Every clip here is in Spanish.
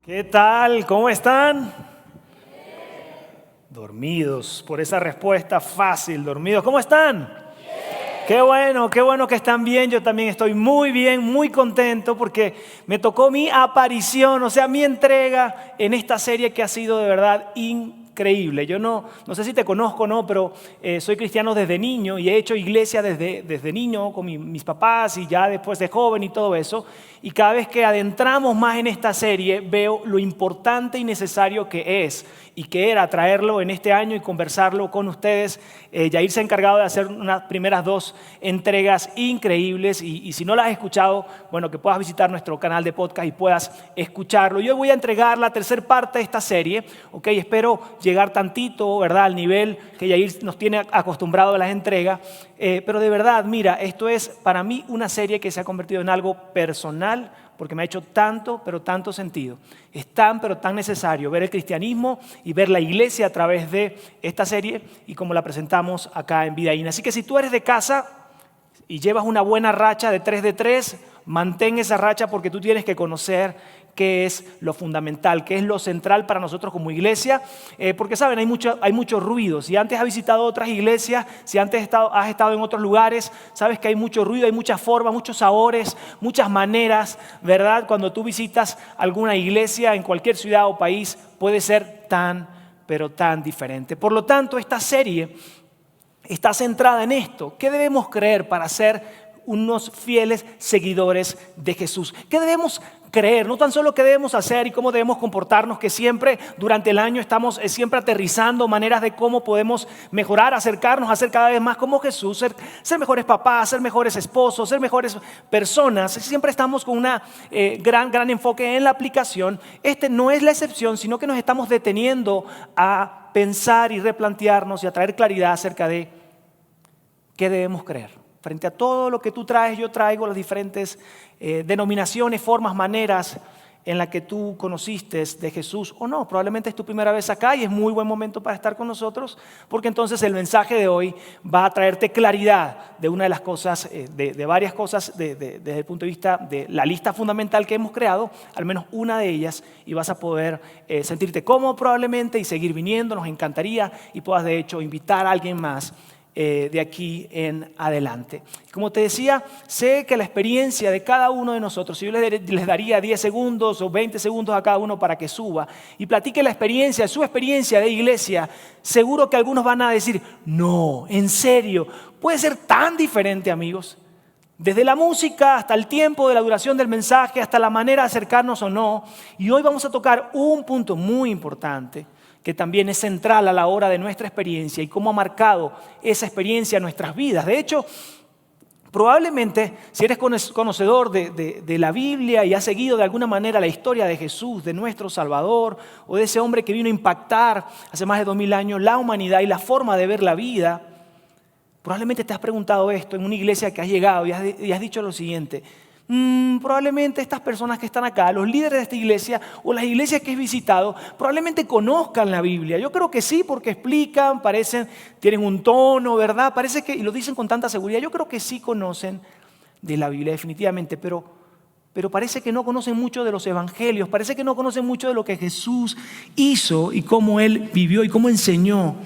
¿Qué tal? ¿Cómo están? Dormidos, por esa respuesta fácil, dormidos. ¿Cómo están? Qué bueno que están bien. Yo también estoy muy bien, muy contento porque me tocó mi aparición, o sea, mi entrega en esta serie que ha sido de verdad increíble. Yo no sé si te conozco o no, pero soy cristiano desde niño y he hecho iglesia desde niño con mis papás y ya después de joven y todo eso. Y cada vez que adentramos más en esta serie veo lo importante y necesario que es y que era traerlo en este año y conversarlo con ustedes. Yair se ha encargado de hacer unas primeras 2 entregas increíbles y si no las has escuchado, bueno, que puedas visitar nuestro canal de podcast y puedas escucharlo. Yo voy a entregar la tercera parte de esta serie, ¿ok? Espero llegar tantito, ¿verdad?, al nivel que Yair nos tiene acostumbrado a las entregas, pero de verdad, mira, esto es para mí una serie que se ha convertido en algo personal, porque me ha hecho tanto, pero tanto sentido. Es tan, pero tan necesario ver el cristianismo y ver la iglesia a través de esta serie y como la presentamos acá en Vidaína. Así que si tú eres de casa y llevas una buena racha de 3 de 3, mantén esa racha porque tú tienes que conocer qué es lo fundamental, qué es lo central para nosotros como iglesia, porque saben, hay mucho ruido. Si antes has visitado otras iglesias, si antes has estado en otros lugares, sabes que hay mucho ruido, hay muchas formas, muchos sabores, muchas maneras, ¿verdad? Cuando tú visitas alguna iglesia en cualquier ciudad o país, puede ser tan, pero tan diferente. Por lo tanto, esta serie está centrada en esto. ¿Qué debemos creer para ser unos fieles seguidores de Jesús? ¿Qué debemos creer? No tan solo qué debemos hacer y cómo debemos comportarnos, que siempre durante el año estamos siempre aterrizando maneras de cómo podemos mejorar, acercarnos a ser cada vez más como Jesús, ser mejores papás, ser mejores esposos, ser mejores personas. Siempre estamos con una gran enfoque en la aplicación. Este no es la excepción, sino que nos estamos deteniendo a pensar y replantearnos y a traer claridad acerca de qué debemos creer. Frente a todo lo que tú traes, yo traigo las diferentes denominaciones, formas, maneras en las que tú conociste de Jesús o no. Probablemente es tu primera vez acá y es muy buen momento para estar con nosotros, porque entonces el mensaje de hoy va a traerte claridad de una de las cosas, de varias cosas desde el punto de vista de la lista fundamental que hemos creado, al menos una de ellas, y vas a poder sentirte cómodo probablemente y seguir viniendo. Nos encantaría y puedas de hecho invitar a alguien más de aquí en adelante. Como te decía, sé que la experiencia de cada uno de nosotros, si yo les daría 10 segundos o 20 segundos a cada uno para que suba y platique la experiencia, su experiencia de iglesia, seguro que algunos van a decir, no, en serio, puede ser tan diferente, amigos. Desde la música hasta el tiempo de la duración del mensaje, hasta la manera de acercarnos o no. Y hoy vamos a tocar un punto muy importante que también es central a la hora de nuestra experiencia y cómo ha marcado esa experiencia en nuestras vidas. De hecho, probablemente si eres conocedor de la Biblia y has seguido de alguna manera la historia de Jesús, de nuestro Salvador, o de ese hombre que vino a impactar hace más de 2000 años la humanidad y la forma de ver la vida, probablemente te has preguntado esto en una iglesia que has llegado y has dicho lo siguiente: probablemente estas personas que están acá, los líderes de esta iglesia o las iglesias que he visitado, probablemente conozcan la Biblia. Yo creo que sí, porque explican, tienen un tono, ¿verdad? Parece que, y lo dicen con tanta seguridad, yo creo que sí conocen de la Biblia definitivamente, pero parece que no conocen mucho de los evangelios, parece que no conocen mucho de lo que Jesús hizo y cómo Él vivió y cómo enseñó,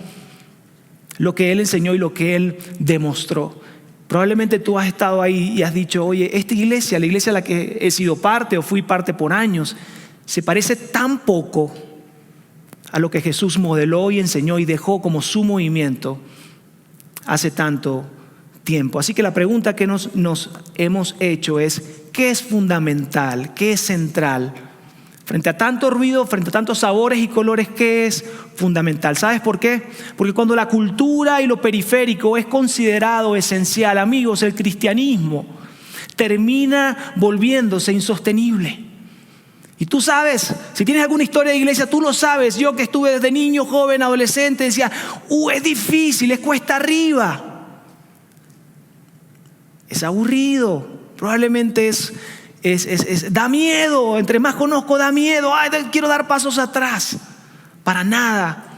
lo que Él enseñó y lo que Él demostró. Probablemente tú has estado ahí y has dicho, oye, esta iglesia, la iglesia a la que he sido parte o fui parte por años, se parece tan poco a lo que Jesús modeló y enseñó y dejó como su movimiento hace tanto tiempo. Así que la pregunta que nos hemos hecho es, ¿qué es fundamental? ¿Qué es central? Frente a tanto ruido, frente a tantos sabores y colores, ¿qué es fundamental? ¿Sabes por qué? Porque cuando la cultura y lo periférico es considerado esencial, amigos, el cristianismo termina volviéndose insostenible. Y tú sabes, si tienes alguna historia de iglesia, tú lo sabes. Yo que estuve desde niño, joven, adolescente, decía, es difícil, es cuesta arriba. Es aburrido, probablemente da miedo. Entre más conozco, da miedo. Quiero dar pasos atrás. Para nada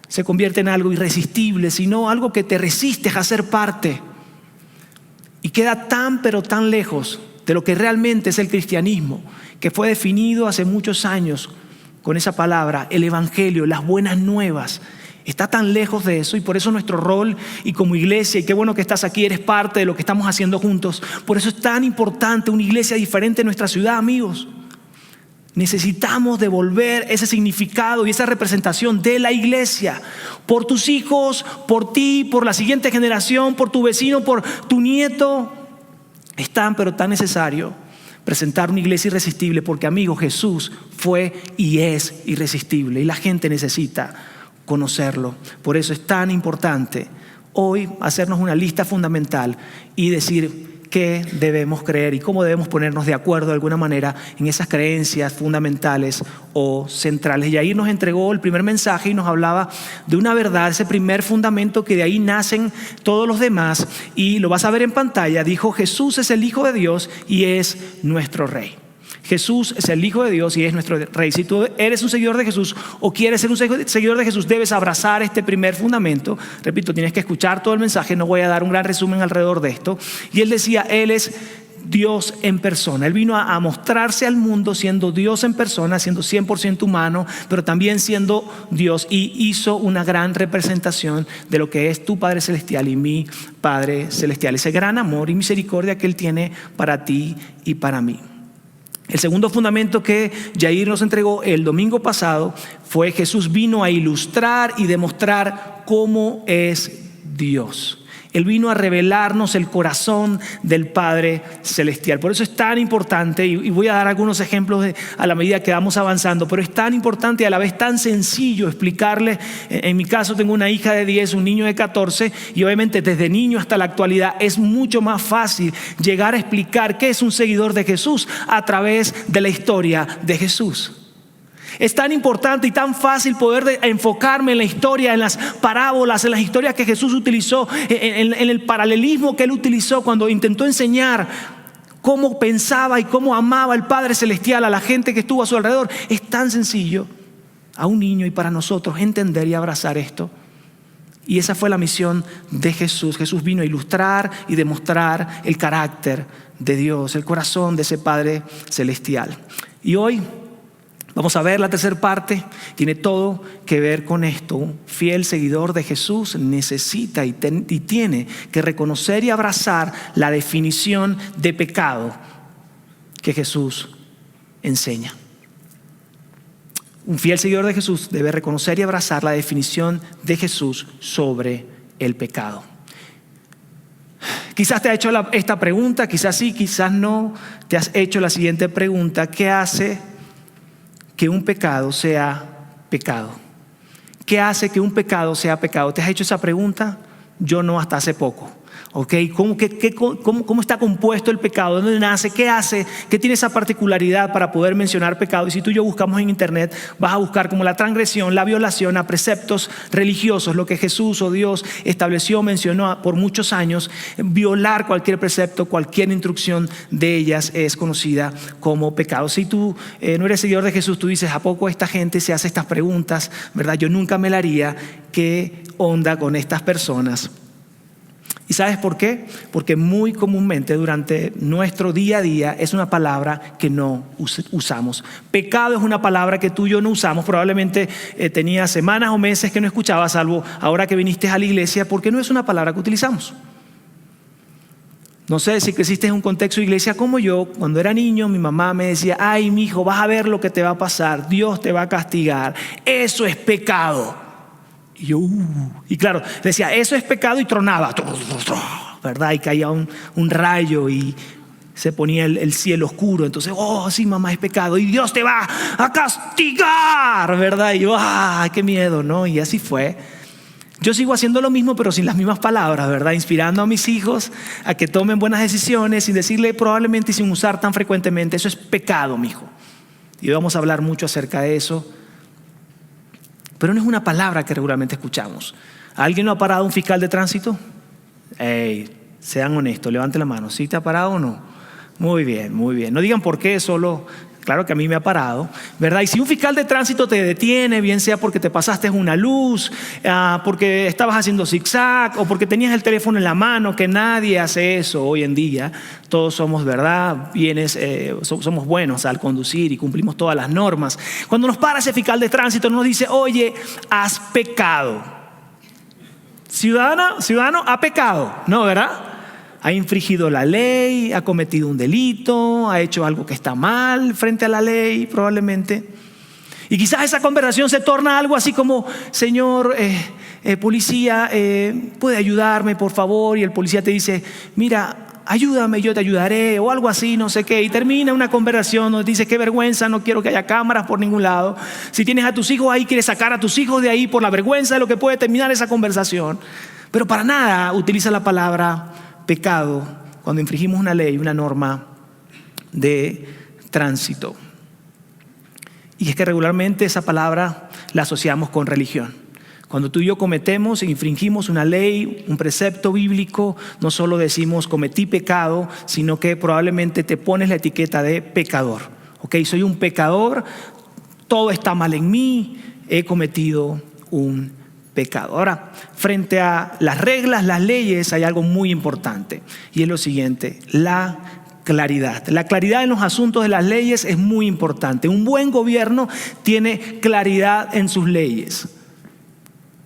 se convierte en algo irresistible, sino algo que te resistes a ser parte. Y queda tan, pero tan lejos de lo que realmente es el cristianismo, que fue definido hace muchos años con esa palabra, el evangelio, las buenas nuevas. Está tan lejos de eso y por eso nuestro rol y como iglesia, y qué bueno que estás aquí, eres parte de lo que estamos haciendo juntos. Por eso es tan importante una iglesia diferente en nuestra ciudad, amigos. Necesitamos devolver ese significado y esa representación de la iglesia por tus hijos, por ti, por la siguiente generación, por tu vecino, por tu nieto. Es tan pero tan necesario presentar una iglesia irresistible porque, amigos, Jesús fue y es irresistible y la gente necesita conocerlo. Por eso es tan importante hoy hacernos una lista fundamental y decir qué debemos creer y cómo debemos ponernos de acuerdo de alguna manera en esas creencias fundamentales o centrales. Y ahí nos entregó el primer mensaje y nos hablaba de una verdad, ese primer fundamento que de ahí nacen todos los demás, y lo vas a ver en pantalla. Dijo: Jesús es el Hijo de Dios y es nuestro Rey. Jesús es el Hijo de Dios y es nuestro Rey. Si tú eres un seguidor de Jesús o quieres ser un seguidor de Jesús, debes abrazar este primer fundamento. Repito, tienes que escuchar todo el mensaje, no voy a dar un gran resumen alrededor de esto. Y él decía, Él es Dios en persona. Él vino a mostrarse al mundo siendo Dios en persona, siendo 100% humano, pero también siendo Dios, y hizo una gran representación de lo que es tu Padre Celestial y mi Padre Celestial. Ese gran amor y misericordia que Él tiene para ti y para mí. El segundo fundamento que Jair nos entregó el domingo pasado fue: Jesús vino a ilustrar y demostrar cómo es Dios. Él vino a revelarnos el corazón del Padre Celestial. Por eso es tan importante, y voy a dar algunos ejemplos a la medida que vamos avanzando, pero es tan importante y a la vez tan sencillo explicarle. En mi caso tengo una hija de 10, un niño de 14, y obviamente desde niño hasta la actualidad es mucho más fácil llegar a explicar qué es un seguidor de Jesús a través de la historia de Jesús. Es tan importante y tan fácil poder enfocarme en la historia, en las parábolas, en las historias que Jesús utilizó, en el paralelismo que Él utilizó cuando intentó enseñar cómo pensaba y cómo amaba el Padre Celestial a la gente que estuvo a su alrededor. Es tan sencillo a un niño y para nosotros entender y abrazar esto. Y esa fue la misión de Jesús. Jesús vino a ilustrar y demostrar el carácter de Dios, el corazón de ese Padre Celestial. Y hoy vamos a ver la tercera parte. Tiene todo que ver con esto. Un fiel seguidor de Jesús necesita y tiene que reconocer y abrazar la definición de pecado que Jesús enseña. Un fiel seguidor de Jesús debe reconocer y abrazar la definición de Jesús sobre el pecado. Quizás te has hecho esta pregunta, quizás sí, quizás no. Te has hecho la siguiente pregunta: ¿qué hace que un pecado sea pecado? ¿Qué hace que un pecado sea pecado? ¿Te has hecho esa pregunta? Yo no, hasta hace poco. ¿Okay? ¿Cómo está compuesto el pecado? ¿Dónde nace? ¿Qué hace? ¿Qué tiene esa particularidad para poder mencionar pecado? Y si tú y yo buscamos en internet, vas a buscar como la transgresión, la violación a preceptos religiosos, lo que Jesús o Dios estableció, mencionó por muchos años. Violar cualquier precepto, cualquier instrucción de ellas es conocida como pecado. Si tú no eres seguidor de Jesús, tú dices: ¿a poco esta gente se hace estas preguntas? ¿Verdad? Yo nunca me la haría. ¿Qué onda con estas personas? ¿Y sabes por qué? Porque muy comúnmente durante nuestro día a día es una palabra que no usamos. Pecado es una palabra que tú y yo no usamos. Probablemente tenías semanas o meses que no escuchabas, salvo ahora que viniste a la iglesia, porque no es una palabra que utilizamos. No sé si creciste en un contexto de iglesia como yo. Cuando era niño, mi mamá me decía: ay, mijo, vas a ver lo que te va a pasar. Dios te va a castigar. Eso es pecado. Y yo, y claro, decía: eso es pecado, y tronaba, ¿verdad? Y caía un rayo y se ponía el cielo oscuro. Entonces, oh, sí, mamá, es pecado y Dios te va a castigar, ¿verdad? Y yo, qué miedo, ¿no? Y así fue. Yo sigo haciendo lo mismo, pero sin las mismas palabras, ¿verdad? Inspirando a mis hijos a que tomen buenas decisiones, sin decirle probablemente y sin usar tan frecuentemente: eso es pecado, mijo. Y hoy vamos a hablar mucho acerca de eso. Pero no es una palabra que regularmente escuchamos. ¿Alguien lo ha parado un fiscal de tránsito? Sean honestos, levanten la mano. ¿Sí te ha parado o no? Muy bien, muy bien. No digan por qué, solo Claro que a mí me ha parado, ¿verdad? Y si un fiscal de tránsito te detiene, bien sea porque te pasaste una luz, porque estabas haciendo zigzag o porque tenías el teléfono en la mano, que nadie hace eso hoy en día. Todos somos, ¿verdad? Somos buenos al conducir y cumplimos todas las normas. Cuando nos para ese fiscal de tránsito nos dice, oye, has pecado. Ciudadano ha pecado, ¿no, verdad? Ha infringido la ley, ha cometido un delito, ha hecho algo que está mal frente a la ley probablemente. Y quizás esa conversación se torna algo así como, señor policía, ¿puede ayudarme por favor? Y el policía te dice, mira, ayúdame, yo te ayudaré, o algo así, no sé qué. Y termina una conversación donde dice, qué vergüenza, no quiero que haya cámaras por ningún lado. Si tienes a tus hijos ahí, quieres sacar a tus hijos de ahí por la vergüenza de lo que puede terminar esa conversación. Pero para nada utiliza la palabra pecado cuando infringimos una ley, una norma de tránsito. Y es que regularmente esa palabra la asociamos con religión. Cuando tú y yo cometemos e infringimos una ley, un precepto bíblico, no solo decimos cometí pecado, sino que probablemente te pones la etiqueta de pecador. Ok, soy un pecador, todo está mal en mí, he cometido un pecado. Ahora, frente a las reglas, las leyes, hay algo muy importante y es lo siguiente, la claridad. La claridad en los asuntos de las leyes es muy importante. Un buen gobierno tiene claridad en sus leyes.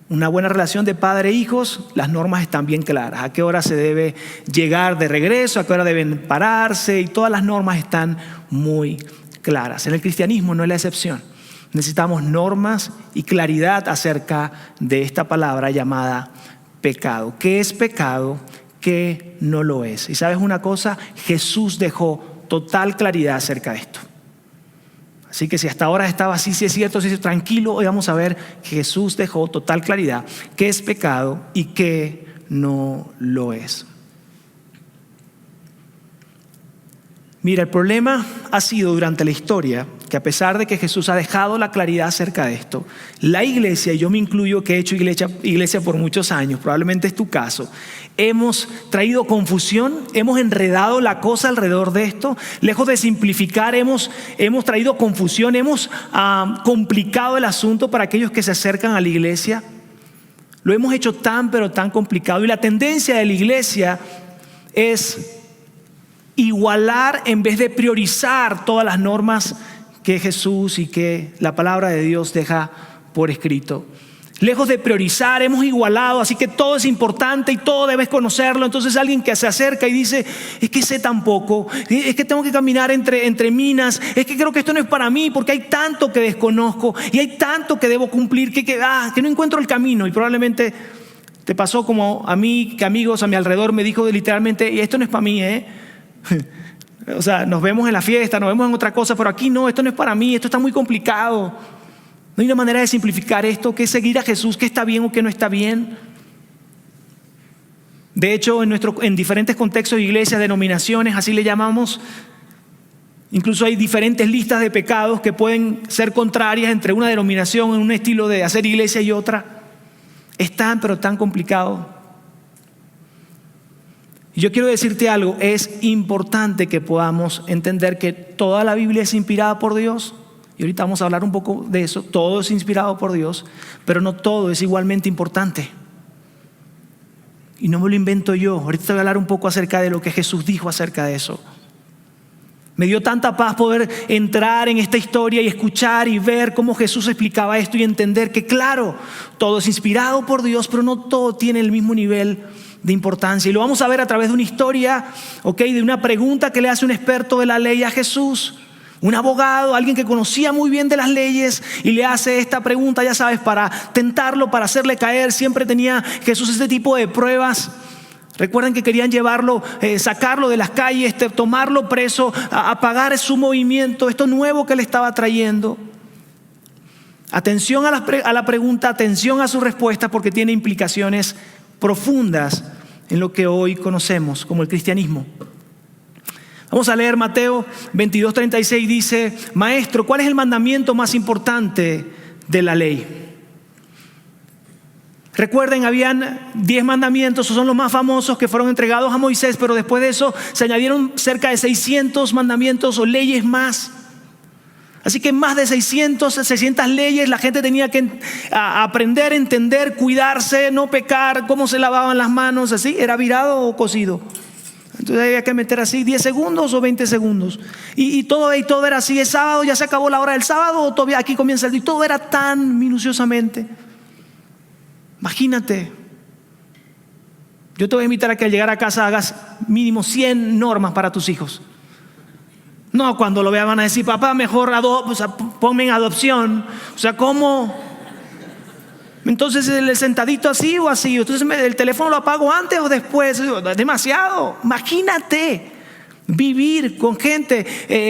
Una buena relación de padre e hijos, las normas están bien claras. A qué hora se debe llegar de regreso, a qué hora deben pararse y todas las normas están muy claras. En el cristianismo no es la excepción. Necesitamos normas y claridad acerca de esta palabra llamada pecado. ¿Qué es pecado? ¿Qué no lo es? Y sabes una cosa, Jesús dejó total claridad acerca de esto. Así que si hasta ahora estaba así, si es cierto, si es tranquilo, hoy vamos a ver que Jesús dejó total claridad qué es pecado y qué no lo es. Mira, el problema ha sido durante la historia que a pesar de que Jesús ha dejado la claridad acerca de esto, la iglesia, y yo me incluyo que he hecho iglesia por muchos años, probablemente es tu caso, hemos traído confusión, hemos enredado la cosa alrededor de esto, lejos de simplificar, hemos traído confusión, hemos complicado el asunto para aquellos que se acercan a la iglesia. Lo hemos hecho tan pero tan complicado y la tendencia de la iglesia es igualar en vez de priorizar todas las normas que Jesús y que la palabra de Dios deja por escrito. Lejos de priorizar, hemos igualado, así que todo es importante y todo debes conocerlo. Entonces alguien que se acerca y dice, es que sé tan poco, es que tengo que caminar entre minas, es que creo que esto no es para mí porque hay tanto que desconozco y hay tanto que debo cumplir que no encuentro el camino. Y probablemente te pasó como a mí, que amigos a mi alrededor me dijo literalmente, esto no es para mí, O sea, nos vemos en la fiesta, nos vemos en otra cosa, pero aquí no, esto no es para mí, esto está muy complicado. No hay una manera de simplificar esto, que es seguir a Jesús, que está bien o que no está bien. De hecho, en diferentes contextos de iglesias, denominaciones, así le llamamos, incluso hay diferentes listas de pecados que pueden ser contrarias entre una denominación, en un estilo de hacer iglesia y otra. Es tan, pero tan complicado. Y yo quiero decirte algo, es importante que podamos entender que toda la Biblia es inspirada por Dios. Y ahorita vamos a hablar un poco de eso. Todo es inspirado por Dios, pero no todo es igualmente importante. Y no me lo invento yo. Ahorita te voy a hablar un poco acerca de lo que Jesús dijo acerca de eso. Me dio tanta paz poder entrar en esta historia y escuchar y ver cómo Jesús explicaba esto y entender que claro, todo es inspirado por Dios, pero no todo tiene el mismo nivel de importancia. Y lo vamos a ver a través de una historia, de una pregunta que le hace un experto de la ley a Jesús. Un abogado, alguien que conocía muy bien de las leyes y le hace esta pregunta, ya sabes, para tentarlo, para hacerle caer. Siempre tenía Jesús este tipo de pruebas. Recuerden que querían llevarlo, sacarlo de las calles, tomarlo preso, apagar su movimiento, esto nuevo que le estaba trayendo. Atención a la pregunta, atención a su respuesta, porque tiene implicaciones profundas en lo que hoy conocemos como el cristianismo. Vamos a leer Mateo 22:36, dice, Maestro, ¿cuál es el mandamiento más importante de la ley? Recuerden, habían 10 mandamientos, esos son los más famosos que fueron entregados a Moisés, pero después de eso se añadieron cerca de 600 mandamientos o leyes más. Así que más de 600 leyes, la gente tenía que aprender, entender, cuidarse, no pecar, cómo se lavaban las manos, así, era virado o cocido. Entonces había que meter así 10 segundos o 20 segundos. Y todo era así. El sábado ya se acabó la hora del sábado, o todavía aquí comienza el día. Y todo era tan minuciosamente. Imagínate. Yo te voy a invitar a que al llegar a casa hagas mínimo 100 normas para tus hijos. No, cuando lo vean van a decir, papá, mejor ponme en adopción. O sea, ¿cómo? Entonces el sentadito así o así. Entonces el teléfono lo apago antes o después. Demasiado. Imagínate vivir con gente,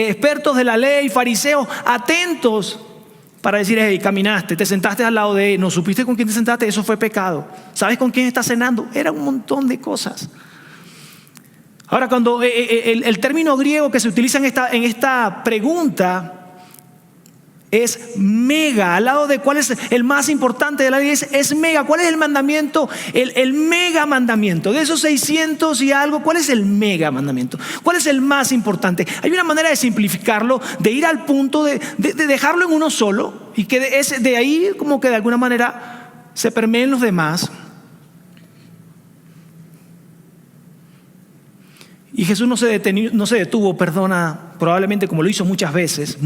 expertos de la ley, fariseos, atentos para decir, hey, caminaste, te sentaste al lado de él, no supiste con quién te sentaste, eso fue pecado. ¿Sabes con quién estás cenando? Era un montón de cosas. Ahora, cuando el término griego que se utiliza en esta pregunta es mega, al lado de cuál es el más importante de la ley, es mega. ¿Cuál es el mandamiento? El mega mandamiento. De esos 600 y algo, ¿cuál es el mega mandamiento? ¿Cuál es el más importante? Hay una manera de simplificarlo, de ir al punto de dejarlo en uno solo y que de ahí como que de alguna manera se permeen los demás. Y Jesús no se detuvo, probablemente como lo hizo muchas veces,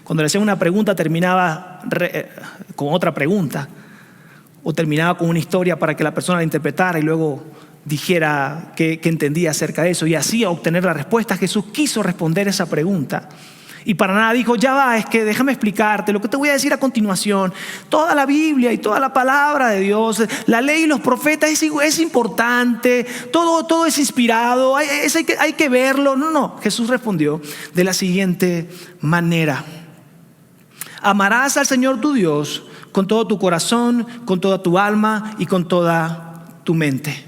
cuando le hacían una pregunta terminaba con otra pregunta o terminaba con una historia para que la persona la interpretara y luego dijera qué entendía acerca de eso y así obtener la respuesta. Jesús quiso responder esa pregunta. Y para nada dijo, ya va, es que déjame explicarte lo que te voy a decir a continuación. Toda la Biblia y toda la palabra de Dios, la ley y los profetas es importante, todo es inspirado, hay que verlo. No, Jesús respondió de la siguiente manera. Amarás al Señor tu Dios con todo tu corazón, con toda tu alma y con toda tu mente.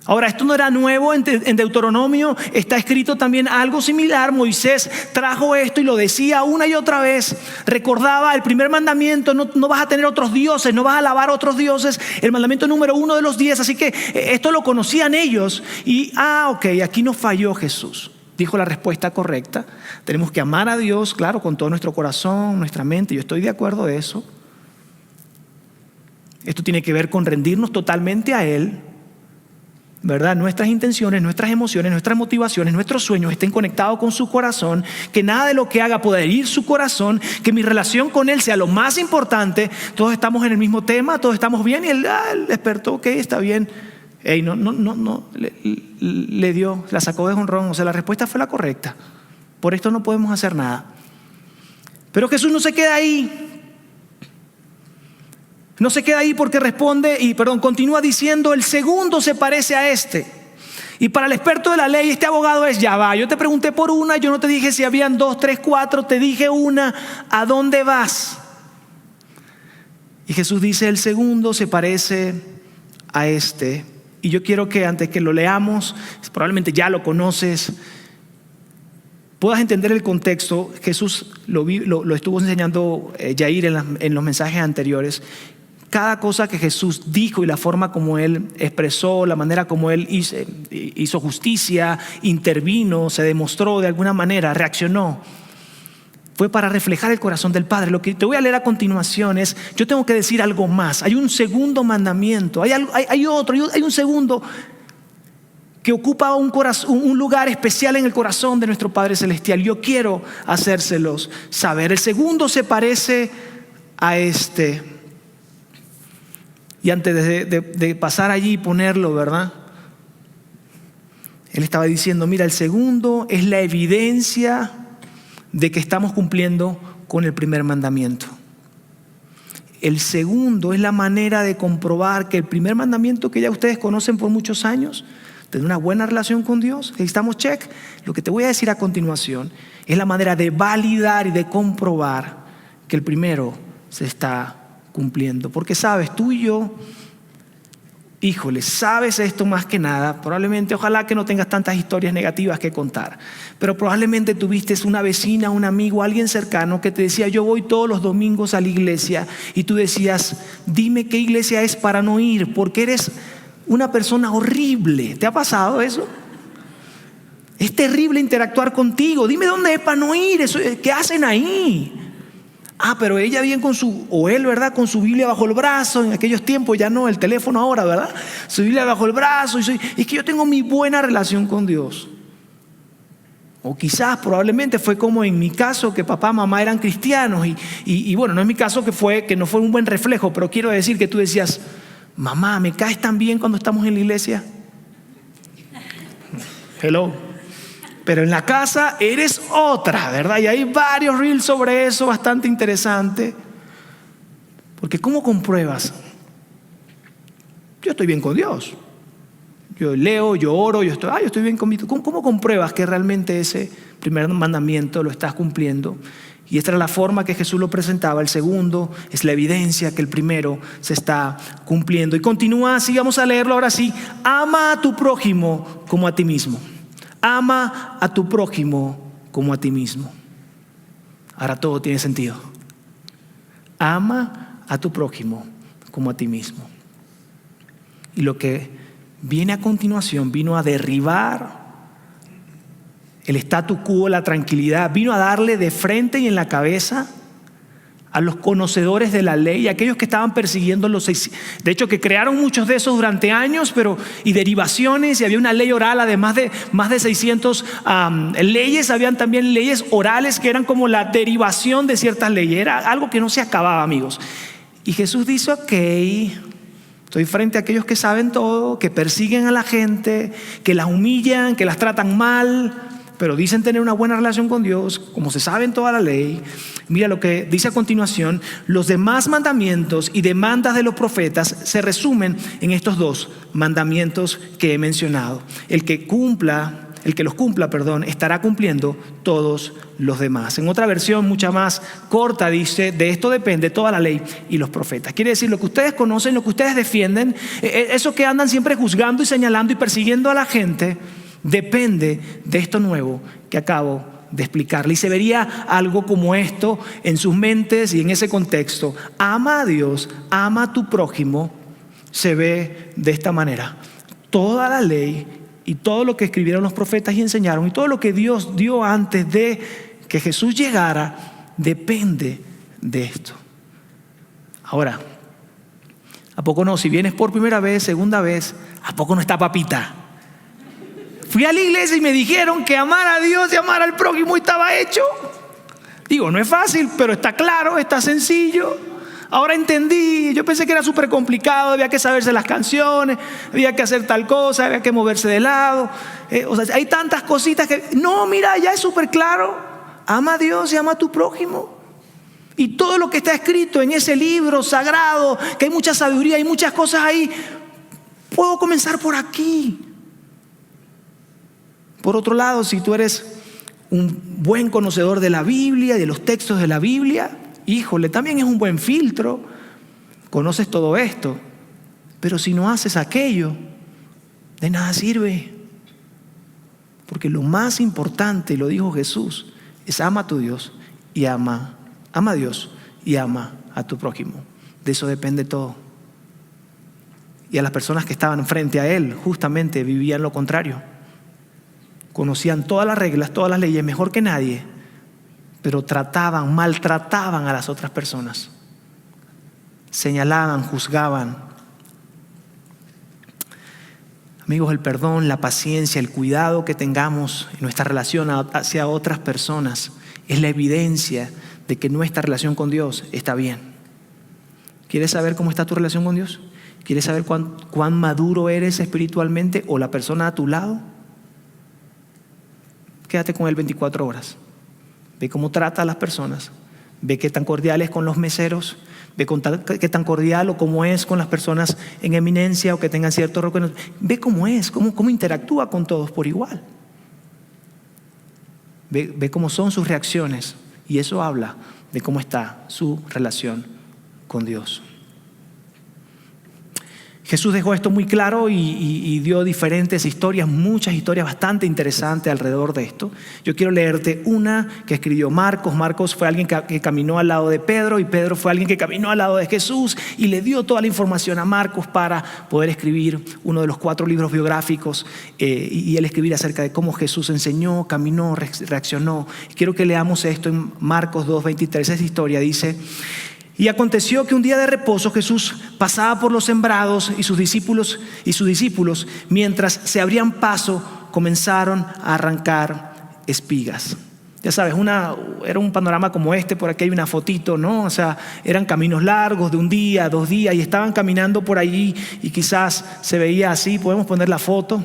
Ahora, esto no era nuevo en Deuteronomio, está escrito también algo similar. Moisés trajo esto y lo decía una y otra vez. Recordaba el primer mandamiento, no vas a tener otros dioses, no vas a alabar a otros dioses. El mandamiento número 1 de los 10, así que esto lo conocían ellos. Y, ok, aquí no falló Jesús. Dijo la respuesta correcta. Tenemos que amar a Dios, claro, con todo nuestro corazón, nuestra mente. Yo estoy de acuerdo de eso. Esto tiene que ver con rendirnos totalmente a Él. ¿Verdad? Nuestras intenciones, nuestras emociones, nuestras motivaciones, nuestros sueños estén conectados con su corazón, que nada de lo que haga pueda herir su corazón, que mi relación con Él sea lo más importante. Todos estamos en el mismo tema, todos estamos bien y Él despertó, ok, está bien. Le dio, la sacó de jonrón, o sea, la respuesta fue la correcta. Por esto no podemos hacer nada. Pero Jesús no se queda ahí. No se queda ahí porque continúa diciendo, el segundo se parece a este. Y para el experto de la ley, este abogado es, ya va, yo te pregunté por una, yo no te dije si habían 2, 3, 4, te dije una, ¿a dónde vas? Y Jesús dice, el segundo se parece a este. Y yo quiero que antes que lo leamos, probablemente ya lo conoces, puedas entender el contexto. Jesús lo estuvo enseñando Yair en los mensajes anteriores. Cada cosa que Jesús dijo y la forma como Él expresó, la manera como Él hizo justicia, intervino, se demostró de alguna manera, reaccionó, fue para reflejar el corazón del Padre. Lo que te voy a leer a continuación es, yo tengo que decir algo más. Hay un segundo mandamiento, hay un segundo que ocupa un lugar especial en el corazón de nuestro Padre Celestial. Yo quiero hacérselos saber. El segundo se parece a este. Y antes de pasar allí y ponerlo, ¿verdad? Él estaba diciendo, mira, el segundo es la evidencia de que estamos cumpliendo con el primer mandamiento. El segundo es la manera de comprobar que el primer mandamiento que ya ustedes conocen por muchos años, tener una buena relación con Dios, necesitamos check. Lo que te voy a decir a continuación es la manera de validar y de comprobar que el primero se está cumpliendo. Porque sabes, tú y yo, híjole, sabes esto más que nada. Probablemente, ojalá que no tengas tantas historias negativas que contar, pero probablemente tuviste una vecina, un amigo, alguien cercano que te decía, yo voy todos los domingos a la iglesia, y tú decías, dime qué iglesia es para no ir, porque eres una persona horrible. ¿Te ha pasado eso? Es terrible interactuar contigo. Dime dónde es para no ir. ¿Qué hacen ahí? Pero ella bien o él, ¿verdad? Con su Biblia bajo el brazo. En aquellos tiempos, ya no, el teléfono ahora, ¿verdad? Su Biblia bajo el brazo. Es que yo tengo mi buena relación con Dios. O quizás, probablemente fue como en mi caso, que papá, mamá eran cristianos. Y bueno, no es mi caso que no fue un buen reflejo, pero quiero decir que tú decías, mamá, ¿me caes tan bien cuando estamos en la iglesia? Hello. Pero en la casa eres otra, ¿verdad? Y hay varios reels sobre eso, bastante interesante. Porque ¿cómo compruebas? Yo estoy bien con Dios. Yo leo, yo oro, yo estoy bien con mi Dios. ¿Cómo compruebas que realmente ese primer mandamiento lo estás cumpliendo? Y esta era la forma que Jesús lo presentaba. El segundo es la evidencia que el primero se está cumpliendo. Y continúa así, vamos a leerlo ahora sí. Ama a tu prójimo como a ti mismo. Ama a tu prójimo como a ti mismo. Ahora todo tiene sentido. Ama a tu prójimo como a ti mismo. Y lo que viene a continuación vino a derribar el statu quo, la tranquilidad. Vino a darle de frente y en la cabeza a los conocedores de la ley, aquellos que estaban persiguiendo de hecho que crearon muchos de esos durante años, y derivaciones, y había una ley oral, además de más de 600 leyes, habían también leyes orales que eran como la derivación de ciertas leyes. Era algo que no se acababa, amigos. Y Jesús dice, ok, estoy frente a aquellos que saben todo, que persiguen a la gente, que las humillan, que las tratan mal, pero dicen tener una buena relación con Dios, como se sabe en toda la ley. Mira lo que dice a continuación: los demás mandamientos y demandas de los profetas se resumen en estos dos mandamientos que he mencionado. El que los cumpla, estará cumpliendo todos los demás. En otra versión mucha más corta dice, de esto depende toda la ley y los profetas. Quiere decir, lo que ustedes conocen, lo que ustedes defienden, eso que andan siempre juzgando y señalando y persiguiendo a la gente, depende de esto nuevo que acabo de explicarle. Y se vería algo como esto en sus mentes y en ese contexto. Ama a Dios, ama a tu prójimo. Se ve de esta manera. Toda la ley y todo lo que escribieron los profetas y enseñaron, y todo lo que Dios dio antes de que Jesús llegara, depende de esto. Ahora, ¿a poco no? Si vienes por primera vez, segunda vez, ¿a poco no está papita? Fui a la iglesia y me dijeron que amar a Dios y amar al prójimo estaba hecho. Digo, no es fácil, pero está claro, está sencillo. Ahora entendí, yo pensé que era súper complicado, había que saberse las canciones, había que hacer tal cosa, había que moverse de lado. Hay tantas cositas que... No, mira, ya es súper claro. Ama a Dios y ama a tu prójimo. Y todo lo que está escrito en ese libro sagrado, que hay mucha sabiduría, hay muchas cosas ahí. Puedo comenzar por aquí. Por otro lado, si tú eres un buen conocedor de la Biblia, de los textos de la Biblia, híjole, también es un buen filtro. Conoces todo esto, pero si no haces aquello, de nada sirve. Porque lo más importante, lo dijo Jesús, es ama a tu Dios y ama a Dios y ama a tu prójimo. De eso depende todo. Y a las personas que estaban frente a él, justamente vivían lo contrario. Conocían todas las reglas, todas las leyes mejor que nadie, pero maltrataban a las otras personas. Señalaban, juzgaban. Amigos, el perdón, la paciencia, el cuidado que tengamos en nuestra relación hacia otras personas es la evidencia de que nuestra relación con Dios está bien. ¿Quieres saber cómo está tu relación con Dios? ¿Quieres saber cuán maduro eres espiritualmente o la persona a tu lado? Quédate con él 24 horas. Ve cómo trata a las personas. Ve qué tan cordial es con los meseros. Ve qué tan cordial o cómo es con las personas en eminencia o que tengan cierto reconocimiento. Ve cómo es, cómo interactúa con todos por igual. Ve cómo son sus reacciones. Y eso habla de cómo está su relación con Dios. Jesús dejó esto muy claro y dio diferentes historias, muchas historias bastante interesantes alrededor de esto. Yo quiero leerte una que escribió Marcos. Marcos fue alguien que caminó al lado de Pedro, y Pedro fue alguien que caminó al lado de Jesús y le dio toda la información a Marcos para poder escribir uno de los 4 libros biográficos y él escribir acerca de cómo Jesús enseñó, caminó, reaccionó. Quiero que leamos esto en Marcos 2:23. Esa historia dice: y aconteció que un día de reposo Jesús pasaba por los sembrados, y sus discípulos, mientras se abrían paso, comenzaron a arrancar espigas. Ya sabes, era un panorama como este. Por aquí hay una fotito, ¿no? O sea, eran caminos largos de un día, 2 días, y estaban caminando por allí y quizás se veía así. Podemos poner la foto.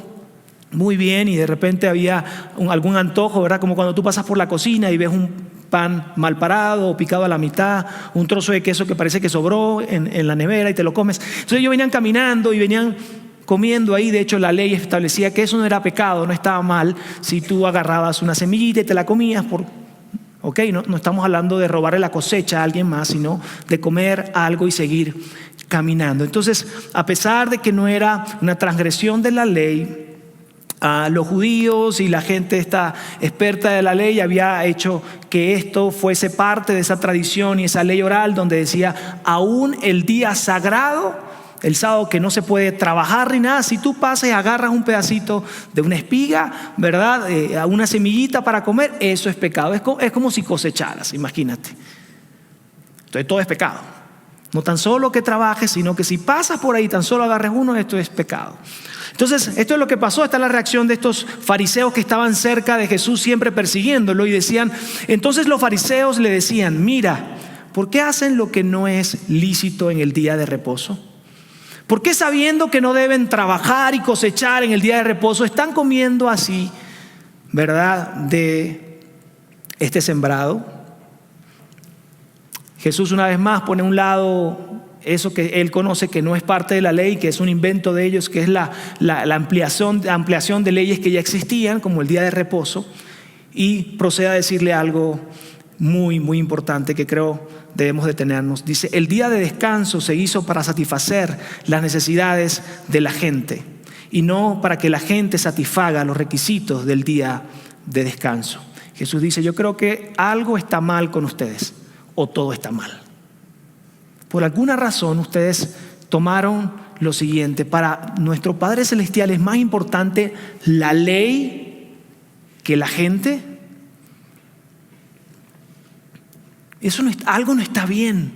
Muy bien, y de repente había algún antojo, ¿verdad? Como cuando tú pasas por la cocina y ves un pan mal parado o picado a la mitad, un trozo de queso que parece que sobró en la nevera y te lo comes. Entonces ellos venían caminando y venían comiendo ahí. De hecho, la ley establecía que eso no era pecado, no estaba mal si tú agarrabas una semillita y te la comías. No estamos hablando de robarle la cosecha a alguien más, sino de comer algo y seguir caminando. Entonces, a pesar de que no era una transgresión de la ley, los judíos y la gente esta experta de la ley había hecho que esto fuese parte de esa tradición y esa ley oral, donde decía: aún el día sagrado, el sábado, que no se puede trabajar ni nada, si tú pasas y agarras un pedacito de una espiga, ¿verdad? Una semillita para comer, eso es pecado. Es como si cosecharas, imagínate. Entonces todo es pecado. No tan solo que trabajes, sino que si pasas por ahí tan solo agarres uno, esto es pecado. Entonces, esto es lo que pasó. Esta es la reacción de estos fariseos que estaban cerca de Jesús, siempre persiguiéndolo, y decían: entonces los fariseos le decían: mira, ¿por qué hacen lo que no es lícito en el día de reposo? ¿Por qué, sabiendo que no deben trabajar y cosechar en el día de reposo, están comiendo así, ¿verdad?, de este sembrado? Jesús una vez más pone a un lado eso que él conoce que no es parte de la ley, que es un invento de ellos, que es la ampliación de leyes que ya existían, como el día de reposo, y procede a decirle algo muy, muy importante que creo debemos detenernos. Dice: el día de descanso se hizo para satisfacer las necesidades de la gente, y no para que la gente satisfaga los requisitos del día de descanso. Jesús dice: yo creo que algo está mal con ustedes, o todo está mal. Por alguna razón ustedes tomaron lo siguiente: para nuestro Padre Celestial es más importante la ley que la gente. Algo no está bien.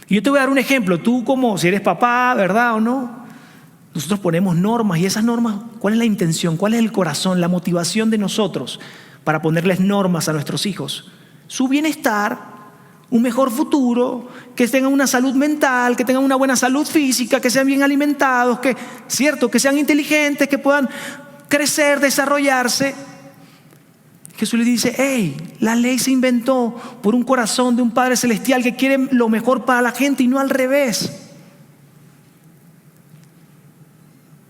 Y yo te voy a dar un ejemplo. Tú, como si eres papá, ¿verdad o no? Nosotros ponemos normas, y esas normas, ¿cuál es la intención? ¿Cuál es el corazón, la motivación de nosotros para ponerles normas a nuestros hijos? Su bienestar, un mejor futuro, que tengan una salud mental, que tengan una buena salud física, que sean bien alimentados, que sean inteligentes, que puedan crecer, desarrollarse. Jesús le dice: hey, la ley se inventó por un corazón de un Padre Celestial que quiere lo mejor para la gente y no al revés.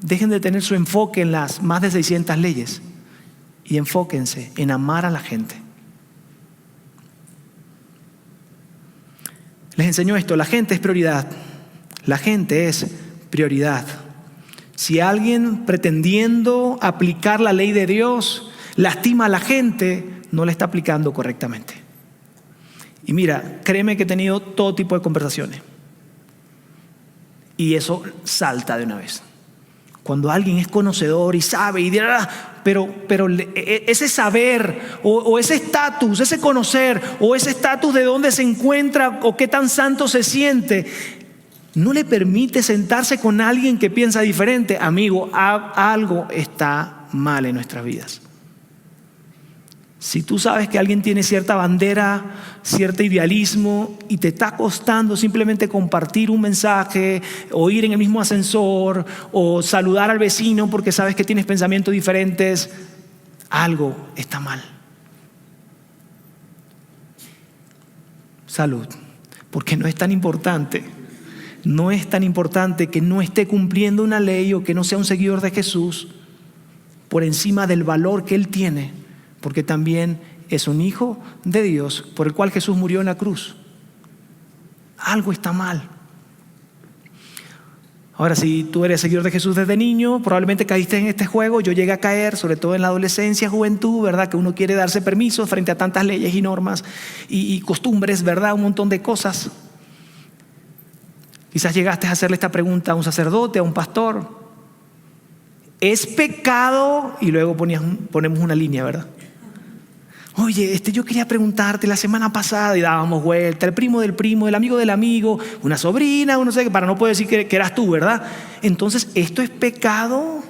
Dejen de tener su enfoque en las más de 600 leyes y enfóquense en amar a la gente. Les enseño esto: la gente es prioridad. La gente es prioridad. Si alguien, pretendiendo aplicar la ley de Dios, lastima a la gente, no la está aplicando correctamente. Y mira, créeme que he tenido todo tipo de conversaciones, y eso salta de una vez. Cuando alguien es conocedor y sabe y dirá: pero ese saber o ese estatus, ese conocer o ese estatus de dónde se encuentra o qué tan santo se siente, no le permite sentarse con alguien que piensa diferente. Amigo, algo está mal en nuestras vidas. Si tú sabes que alguien tiene cierta bandera, cierto idealismo, y te está costando simplemente compartir un mensaje, o ir en el mismo ascensor, o saludar al vecino porque sabes que tienes pensamientos diferentes, algo está mal. Salud. Porque no es tan importante. No es tan importante que no esté cumpliendo una ley o que no sea un seguidor de Jesús por encima del valor que él tiene, porque también es un hijo de Dios por el cual Jesús murió en la cruz. Algo está mal. Ahora, si tú eres seguidor de Jesús desde niño, probablemente caíste en este juego. Yo llegué a caer, sobre todo en la adolescencia, juventud, ¿verdad? Que uno quiere darse permisos frente a tantas leyes y normas y costumbres, ¿verdad? Un montón de cosas. Quizás llegaste a hacerle esta pregunta a un sacerdote, a un pastor. ¿Es pecado? Y luego ponemos una línea, ¿verdad? Oye, yo quería preguntarte la semana pasada, y dábamos vuelta, el primo del primo, el amigo del amigo, una sobrina, no sé, para no poder decir que eras tú, ¿verdad? Entonces, ¿esto es pecado?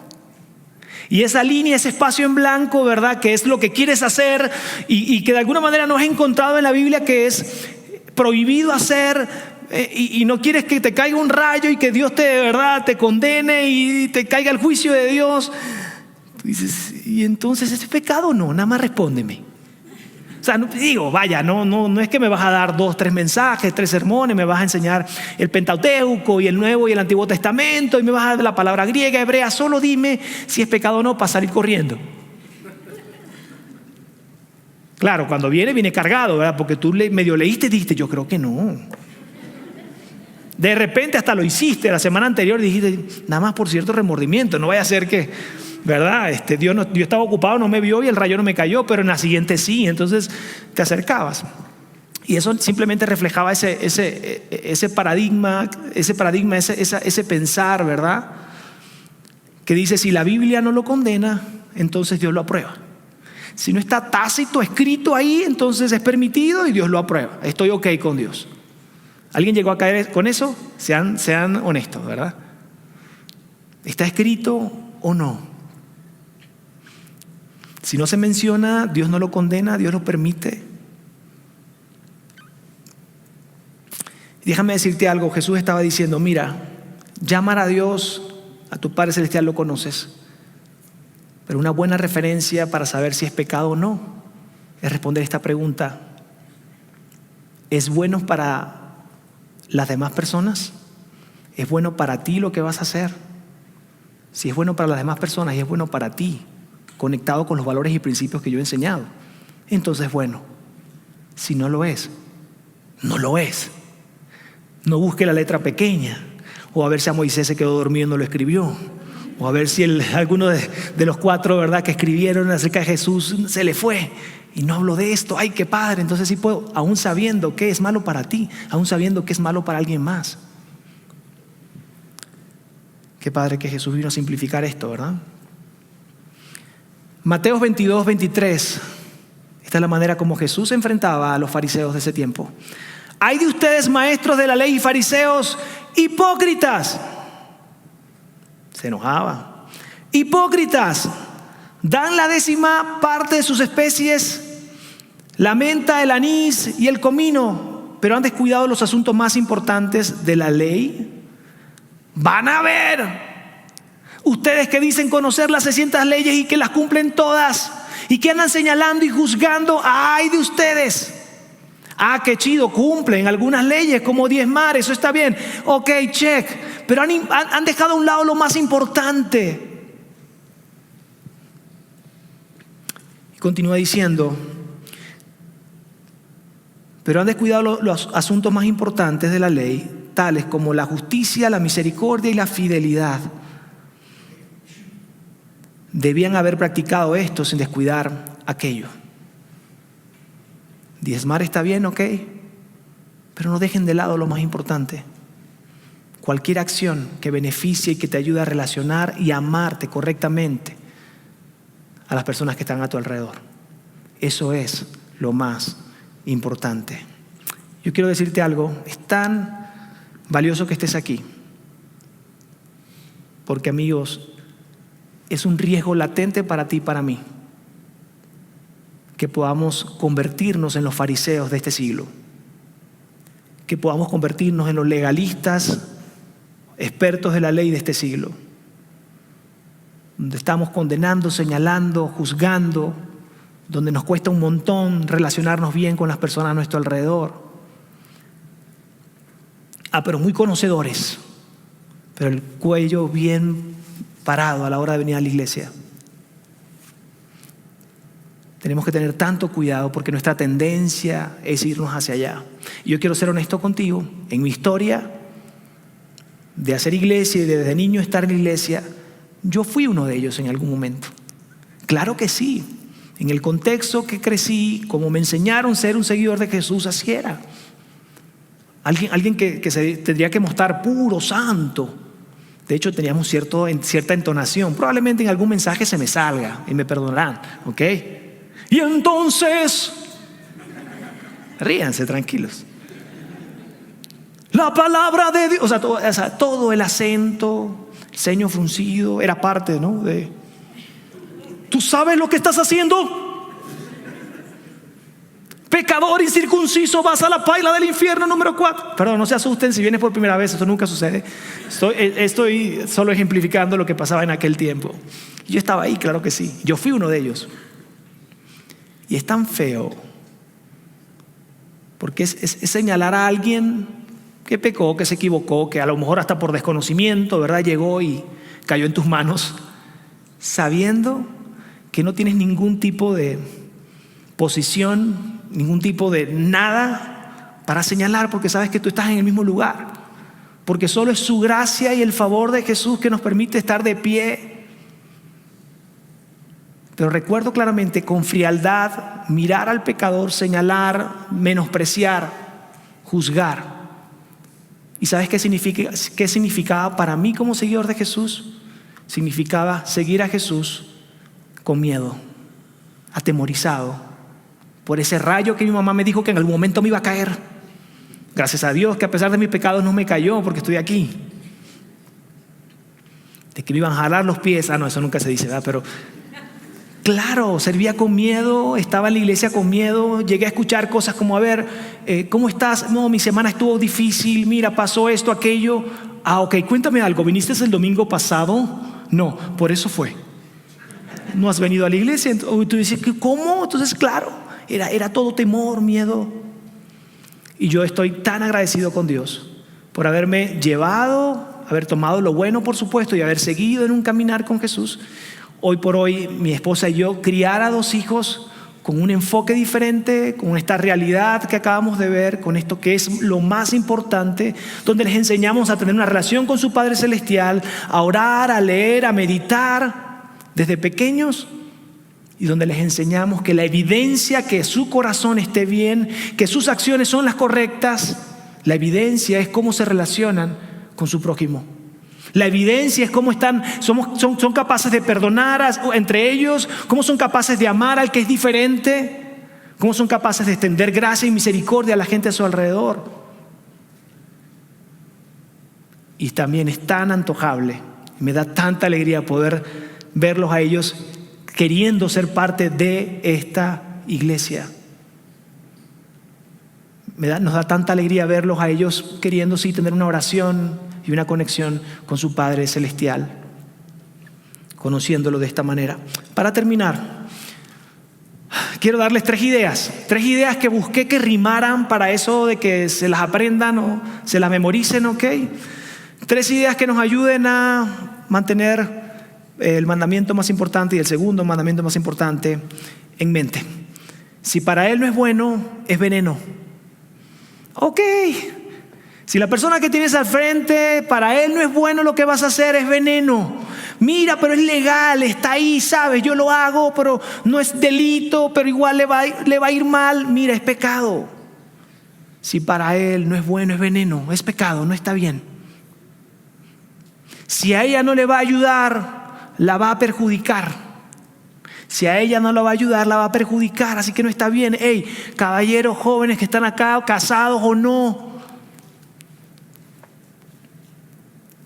Y esa línea, ese espacio en blanco, ¿verdad? Que es lo que quieres hacer y que de alguna manera no has encontrado en la Biblia que es prohibido hacer, y no quieres que te caiga un rayo y que Dios de verdad te condene y te caiga el juicio de Dios. Tú dices, ¿y entonces es pecado o no? Nada más respóndeme. O sea, no es que me vas a dar 2, 3 mensajes, 3 sermones, me vas a enseñar el Pentateuco y el Nuevo y el Antiguo Testamento y me vas a dar la palabra griega, hebrea. Solo dime si es pecado o no para salir corriendo. Claro, cuando viene cargado, ¿verdad? Porque tú medio leíste y dijiste, yo creo que no. De repente hasta lo hiciste la semana anterior y dijiste, nada más por cierto remordimiento, no vaya a ser que, ¿verdad? Dios estaba ocupado, no me vio y el rayo no me cayó, pero en la siguiente sí, entonces te acercabas. Y eso simplemente reflejaba ese paradigma, ese pensar, ¿verdad? Que dice, si la Biblia no lo condena, entonces Dios lo aprueba. Si no está tácito, escrito ahí, entonces es permitido y Dios lo aprueba. Estoy ok con Dios. ¿Alguien llegó a caer con eso? Sean honestos, ¿verdad? ¿Está escrito o no? Si no se menciona, Dios no lo condena, Dios lo permite. Déjame decirte algo, Jesús estaba diciendo, mira, llamar a Dios, a tu Padre Celestial lo conoces, pero una buena referencia para saber si es pecado o no es responder esta pregunta. ¿Es bueno para las demás personas? ¿Es bueno para ti lo que vas a hacer? Si es bueno para las demás personas y es bueno para ti, conectado con los valores y principios que yo he enseñado, entonces bueno. Si no lo es, no lo es. No busque la letra pequeña, o a ver si a Moisés se quedó dormido y no lo escribió, o a ver si alguno de los 4, ¿verdad?, que escribieron acerca de Jesús se le fue y no habló de esto. Ay, qué padre. Entonces sí puedo, aún sabiendo que es malo para ti, aún sabiendo que es malo para alguien más. Qué padre que Jesús vino a simplificar esto, ¿verdad? Mateo 22, 23. Esta es la manera como Jesús se enfrentaba a los fariseos de ese tiempo. Hay de ustedes, maestros de la ley y fariseos, hipócritas. Se enojaba. Hipócritas, dan la 10ª parte de sus especies, la menta, el anís y el comino, pero han descuidado los asuntos más importantes de la ley. Van a ver, ustedes que dicen conocer las 600 leyes y que las cumplen todas y que andan señalando y juzgando, ¡ay de ustedes! Ah, qué chido, cumplen algunas leyes como diezmar, eso está bien, ok, check, pero han dejado a un lado lo más importante. Y continúa diciendo, pero han descuidado los asuntos más importantes de la ley, tales como la justicia, la misericordia y la fidelidad. Debían haber practicado esto sin descuidar aquello. Diezmar está bien, ok, pero no dejen de lado lo más importante. Cualquier acción que beneficie y que te ayude a relacionar y amarte correctamente a las personas que están a tu alrededor. Eso es lo más importante. Yo quiero decirte algo, es tan valioso que estés aquí, porque amigos, es un riesgo latente para ti y para mí que podamos convertirnos en los fariseos de este siglo, que podamos convertirnos en los legalistas expertos de la ley de este siglo, donde estamos condenando, señalando, juzgando, donde nos cuesta un montón relacionarnos bien con las personas a nuestro alrededor. Pero muy conocedores, pero el cuello bien parado a la hora de venir a la iglesia. Tenemos que tener tanto cuidado porque nuestra tendencia es irnos hacia allá. Y yo quiero ser honesto contigo. En mi historia, de hacer iglesia y de desde niño estar en la iglesia, yo fui uno de ellos en algún momento. Claro que sí. En el contexto que crecí, como me enseñaron ser un seguidor de Jesús, así era. Alguien que se tendría que mostrar puro, santo. De hecho, teníamos cierta entonación. Probablemente en algún mensaje se me salga y me perdonarán, ¿ok? Y entonces, ríanse tranquilos. La palabra de Dios, o sea, todo el acento, el ceño fruncido, era parte, ¿no? ¿Tú sabes lo que estás haciendo? Pecador incircunciso, vas a la paila del infierno número 4. Perdón, no se asusten si vienes por primera vez, eso nunca sucede. Estoy solo ejemplificando lo que pasaba en aquel tiempo. Yo estaba ahí, claro que sí. Yo fui uno de ellos. Y es tan feo, porque es señalar a alguien que pecó, que se equivocó, que a lo mejor hasta por desconocimiento, ¿verdad?, llegó y cayó en tus manos, sabiendo que no tienes ningún tipo de posición, ningún tipo de nada para señalar, porque sabes que tú estás en el mismo lugar, porque solo es su gracia y el favor de Jesús que nos permite estar de pie. Pero recuerdo claramente con frialdad mirar al pecador, señalar, menospreciar, juzgar. ¿Y sabes qué significaba para mí como seguidor de Jesús? Significaba seguir a Jesús con miedo, atemorizado por ese rayo que mi mamá me dijo que en algún momento me iba a caer. Gracias a Dios que a pesar de mis pecados no me cayó, porque estoy aquí. De que me iban a jalar los pies. No, eso nunca se dice, ¿verdad? Pero claro, servía con miedo, estaba en la iglesia con miedo. Llegué a escuchar cosas como, ¿cómo estás? No, mi semana estuvo difícil, mira, pasó esto, aquello. Ok, cuéntame algo, ¿viniste el domingo pasado? No, por eso fue. ¿No has venido a la iglesia? Tú dices, ¿cómo? Entonces, claro, era todo temor, miedo. Y yo estoy tan agradecido con Dios por haberme llevado, haber tomado lo bueno, por supuesto, y haber seguido en un caminar con Jesús. Hoy por hoy, mi esposa y yo, criar a 2 hijos con un enfoque diferente, con esta realidad que acabamos de ver, con esto que es lo más importante, donde les enseñamos a tener una relación con su Padre Celestial, a orar, a leer, a meditar desde pequeños, y donde les enseñamos que la evidencia que su corazón esté bien, que sus acciones son las correctas, la evidencia es cómo se relacionan con su prójimo. La evidencia es cómo son capaces de perdonar entre ellos, cómo son capaces de amar al que es diferente, cómo son capaces de extender gracia y misericordia a la gente a su alrededor. Y también es tan antojable, me da tanta alegría poder verlos a ellos queriendo ser parte de esta iglesia. Nos da tanta alegría verlos a ellos queriendo tener una oración y una conexión con su Padre Celestial, conociéndolo de esta manera. Para terminar, quiero darles 3 ideas que busqué que rimaran para eso de que se las aprendan o se las memoricen, ¿ok? 3 ideas que nos ayuden a mantener el mandamiento más importante y el segundo mandamiento más importante en mente. Si para él no es bueno, es veneno. Ok. Si la persona que tienes al frente, para él no es bueno, lo que vas a hacer es veneno. Mira, pero es legal, está ahí, sabes, yo lo hago, pero no es delito, pero igual le va a ir mal. Mira, es pecado. Si para él no es bueno, es veneno, es pecado, no está bien. Si a ella no le va a ayudar, la va a perjudicar. Si a ella no la va a ayudar, la va a perjudicar, así que no está bien. Hey, caballeros jóvenes que están acá, casados o no.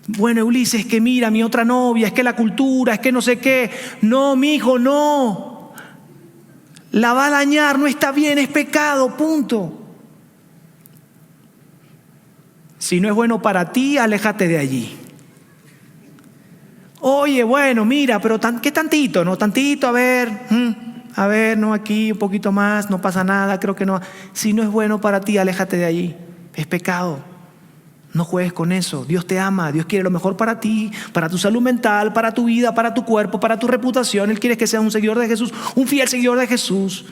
Bueno, Ulises, es que mira, mi otra novia, es que la cultura, es que no sé qué. No, mi hijo, no. La va a dañar, no está bien, es pecado, punto. Si no es bueno para ti, aléjate de allí. Oye, bueno, mira, pero ¿qué tantito? No, tantito, a ver, no, aquí un poquito más, no pasa nada, creo que no. Si no es bueno para ti, aléjate de allí. Es pecado. No juegues con eso. Dios te ama, Dios quiere lo mejor para ti, para tu salud mental, para tu vida, para tu cuerpo, para tu reputación. Él quiere que seas un seguidor de Jesús, un fiel seguidor de Jesús,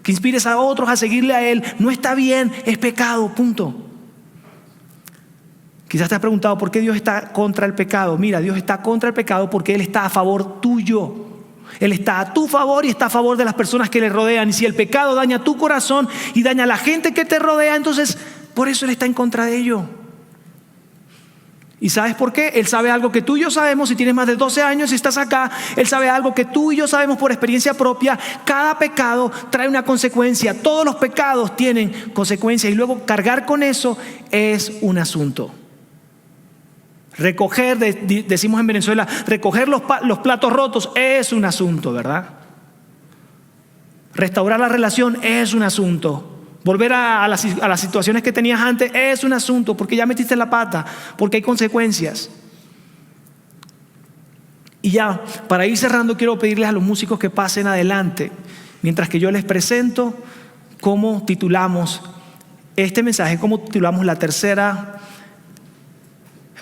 que inspires a otros a seguirle a Él. No está bien, es pecado, punto. Quizás te has preguntado por qué Dios está contra el pecado. Mira, Dios está contra el pecado porque Él está a favor tuyo. Él está a tu favor y está a favor de las personas que le rodean. Y si el pecado daña tu corazón y daña a la gente que te rodea, entonces por eso Él está en contra de ello. ¿Y sabes por qué? Él sabe algo que tú y yo sabemos. Si tienes más de 12 años y estás acá, Él sabe algo que tú y yo sabemos por experiencia propia. Cada pecado trae una consecuencia. Todos los pecados tienen consecuencias y luego cargar con eso es un asunto. Recoger, decimos en Venezuela, recoger los platos rotos es un asunto, ¿verdad? Restaurar la relación es un asunto. Volver a las situaciones que tenías antes es un asunto, porque ya metiste la pata, porque hay consecuencias. Y ya, para ir cerrando, quiero pedirles a los músicos que pasen adelante, mientras que yo les presento cómo titulamos este mensaje, cómo titulamos la tercera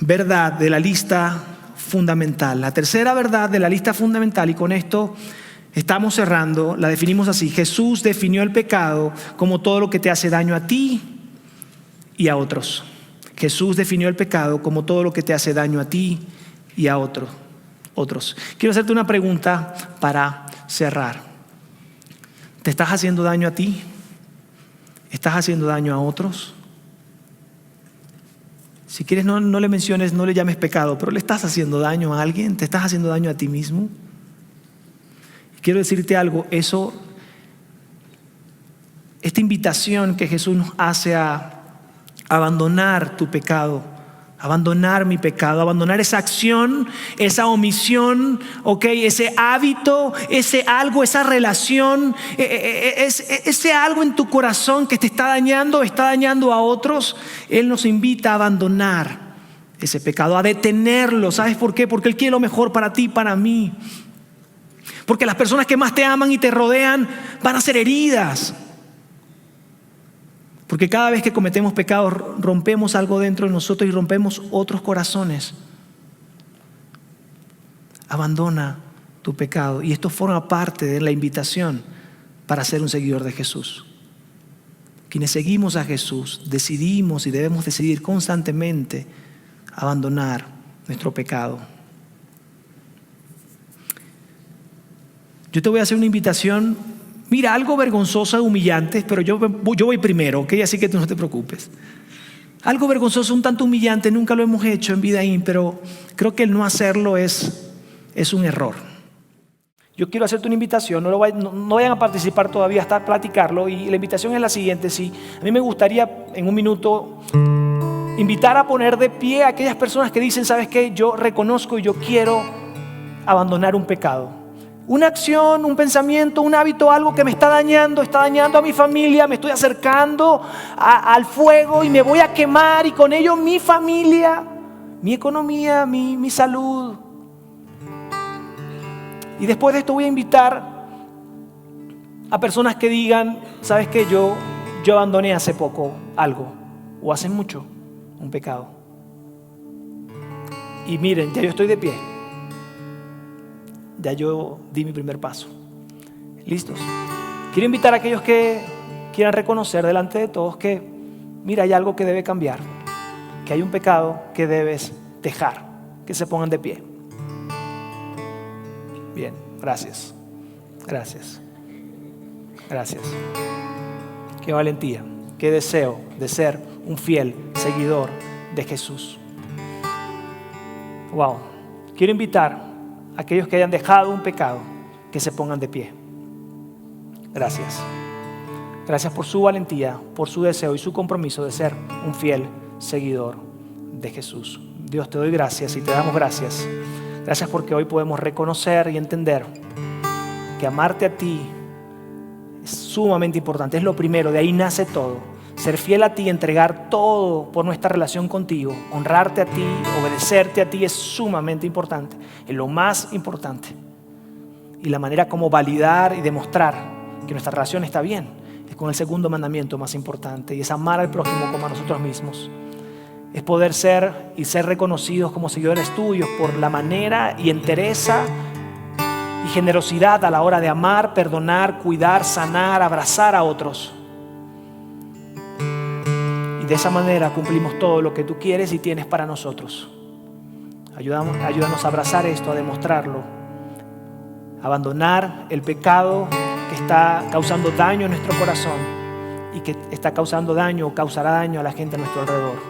verdad de la lista fundamental. La tercera verdad de la lista fundamental, y con esto estamos cerrando, la definimos así: Jesús definió el pecado como todo lo que te hace daño a ti y a otros. Jesús definió el pecado como todo lo que te hace daño a ti y a otros. Quiero hacerte una pregunta para cerrar. ¿Te estás haciendo daño a ti? ¿Estás haciendo daño a otros? Si quieres no le menciones, no le llames pecado, pero le estás haciendo daño a alguien, te estás haciendo daño a ti mismo. Quiero decirte algo, esta invitación que Jesús nos hace a abandonar tu pecado, abandonar mi pecado, abandonar esa acción, esa omisión, ese hábito, ese algo, esa relación, ese algo en tu corazón que te está dañando a otros. Él nos invita a abandonar ese pecado, a detenerlo. ¿Sabes por qué? Porque Él quiere lo mejor para ti y para mí. Porque las personas que más te aman y te rodean van a ser heridas. Porque cada vez que cometemos pecados rompemos algo dentro de nosotros y rompemos otros corazones. Abandona tu pecado. Y esto forma parte de la invitación para ser un seguidor de Jesús. Quienes seguimos a Jesús decidimos y debemos decidir constantemente abandonar nuestro pecado. Yo te voy a hacer una invitación, mira, algo vergonzosa e humillante, pero yo voy primero, ¿ok? Así que tú no te preocupes. Algo vergonzoso, un tanto humillante, nunca lo hemos hecho en Vidaín, pero creo que el no hacerlo es un error. Yo quiero hacerte una invitación, no vayan a participar todavía hasta platicarlo, y la invitación es la siguiente: sí, a mí me gustaría en un minuto invitar a poner de pie a aquellas personas que dicen, ¿sabes qué? Yo reconozco y yo quiero abandonar un pecado. Una acción, un pensamiento, un hábito, algo que me está dañando a mi familia, me estoy acercando al fuego y me voy a quemar, y con ello mi familia, mi economía, mi salud. Y después de esto voy a invitar a personas que digan, ¿sabes qué? Yo abandoné hace poco algo, o hace mucho, un pecado. Y miren, ya yo estoy de pie. Ya yo di mi primer paso. ¿Listos? Quiero invitar a aquellos que quieran reconocer delante de todos que, mira, hay algo que debe cambiar, que hay un pecado que debes dejar, que se pongan de pie. Bien, gracias. Qué valentía, qué deseo de ser un fiel seguidor de Jesús. Wow. Quiero invitar aquellos que hayan dejado un pecado, que se pongan de pie. Gracias por su valentía, por su deseo y su compromiso de ser un fiel seguidor de Jesús. Dios, te doy gracias y te damos gracias. Gracias porque hoy podemos reconocer y entender que amarte a ti es sumamente importante, es lo primero, de ahí nace todo. Ser fiel a ti, entregar todo por nuestra relación contigo, honrarte a ti, obedecerte a ti es sumamente importante, es lo más importante. Y la manera como validar y demostrar que nuestra relación está bien es con el segundo mandamiento más importante, y es amar al prójimo como a nosotros mismos. Es poder ser reconocidos como seguidores tuyos por la manera y entereza y generosidad a la hora de amar, perdonar, cuidar, sanar, abrazar a otros. de esa manera cumplimos todo lo que tú quieres y tienes para nosotros. Ayúdanos a abrazar esto, a demostrarlo, a abandonar el pecado que está causando daño en nuestro corazón y que está causando daño o causará daño a la gente a nuestro alrededor,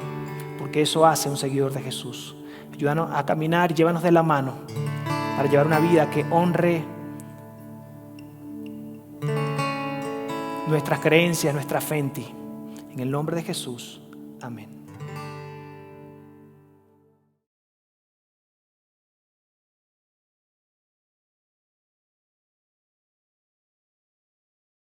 porque eso hace un seguidor de Jesús. Ayúdanos a caminar, llévanos de la mano para llevar una vida que honre nuestras creencias, nuestra fe en ti. En el nombre de Jesús, amén.